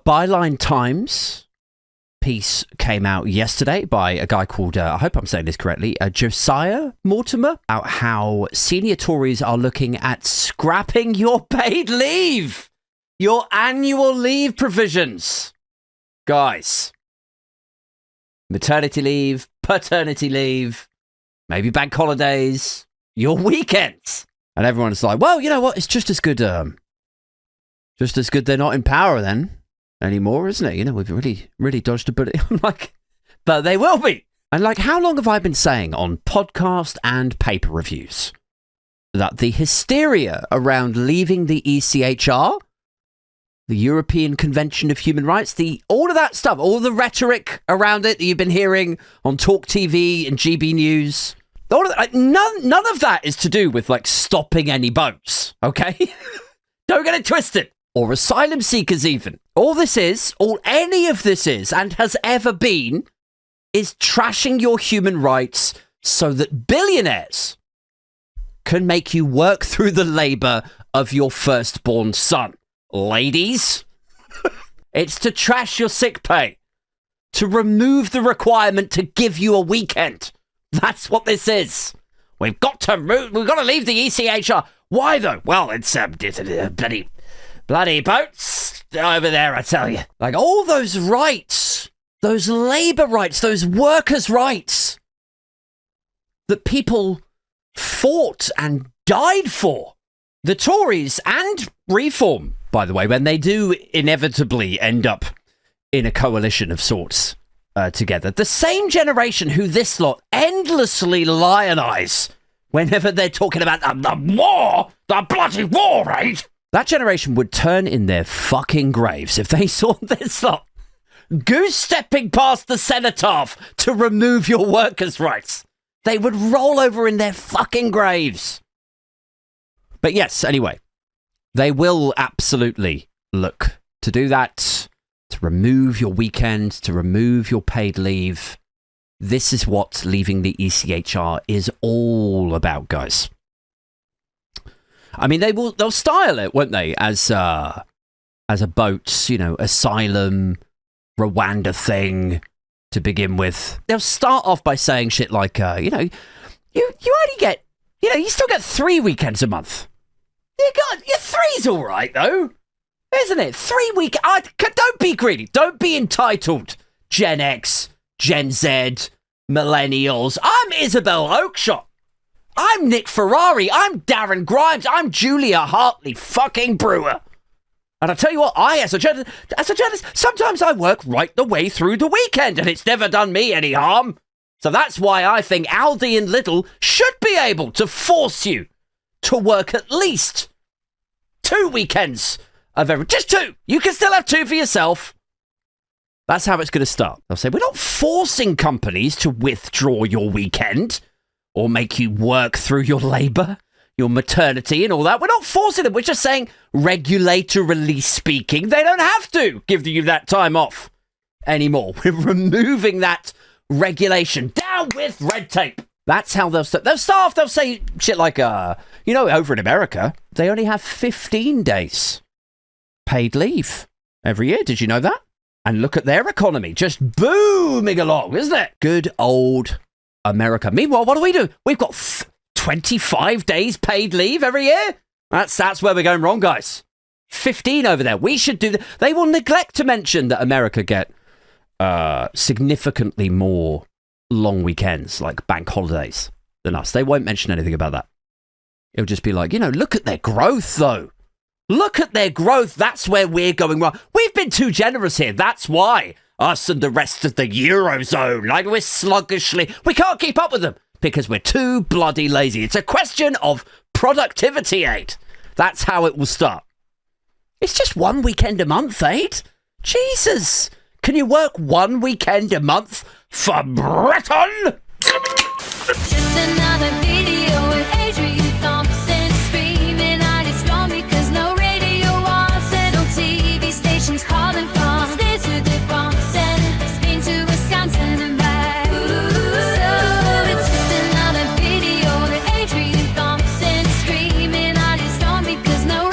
Byline Times piece came out yesterday by a guy called, I hope I'm saying this correctly, Josiah Mortimer, about how senior Tories are looking at scrapping your paid leave, your annual leave provisions. Guys, maternity leave, paternity leave, maybe bank holidays, your weekends. And everyone's like, well, you know what? It's just as good they're not in power then anymore, isn't it? You know, we've really dodged a bullet. I'm like, but they will be. And like, how long have I been saying on podcast and paper reviews that the hysteria around leaving the ECHR, the European Convention of Human Rights, all of that stuff, all the rhetoric around it that you've been hearing on Talk TV and GB News, all of that, none of that is to do with like stopping any boats, okay? Don't get it twisted. Or asylum seekers even. All any of this is, and has ever been, is trashing your human rights so that billionaires can make you work through the labour of your firstborn son. Ladies, it's to trash your sick pay, to remove the requirement to give you a weekend. That's what this is. We've got to leave the ECHR. Why though? Well, it's bloody boats over there, I tell you. Like all those rights, those labour rights, those workers' rights that people fought and died for. The Tories and Reform, by the way, when they do inevitably end up in a coalition of sorts together, the same generation who this lot endlessly lionise whenever they're talking about the war, the bloody war, right? That generation would turn in their fucking graves if they saw this lot goose-stepping past the cenotaph to remove your workers' rights. They would roll over in their fucking graves. But yes, anyway, they will absolutely look to do that, to remove your weekend, to remove your paid leave. This is what leaving the ECHR is all about, guys. I mean, they'll style it, won't they, as a boat, asylum, Rwanda thing to begin with. They'll start off by saying shit like, you only get, you still get 3 weekends a month. Your 3's all right, though, isn't it? 3 weekends. Don't be greedy. Don't be entitled, Gen X, Gen Z, millennials. I'm Isabel Oakeshott. I'm Nick Ferrari. I'm Darren Grimes. I'm Julia Hartley fucking Brewer. And I tell you what, as a journalist, sometimes I work right the way through the weekend, and it's never done me any harm. So that's why I think Aldi and Lidl should be able to force you to work at least 2 weekends of just 2. You can still have 2 for yourself. That's how it's going to start. They'll say, we're not forcing companies to withdraw your weekend or make you work through your labour, your maternity and all that. We're not forcing them. We're just saying, regulatorily speaking, they don't have to give you that time off anymore. We're removing that regulation. Down with red tape. That's how they'll start. They'll say shit like, over in America, they only have 15 days paid leave every year. Did you know that? And look at their economy, just booming along, isn't it? Good old America. Meanwhile, what do? We've got 25 days paid leave every year. That's where we're going wrong, guys. 15 over there. We should do that. They will neglect to mention that America get significantly more long weekends, like bank holidays, than us. They won't mention anything about that. It'll just be like, look at their growth, though. Look at their growth. That's where we're going wrong. We've been too generous here. That's why us and the rest of the Eurozone, like we're sluggishly, we can't keep up with them because we're too bloody lazy. It's a question of productivity, Aid. That's how it will start. It's just 1 weekend a month, Aid. Jesus. Can you work 1 weekend a month for Britain? Just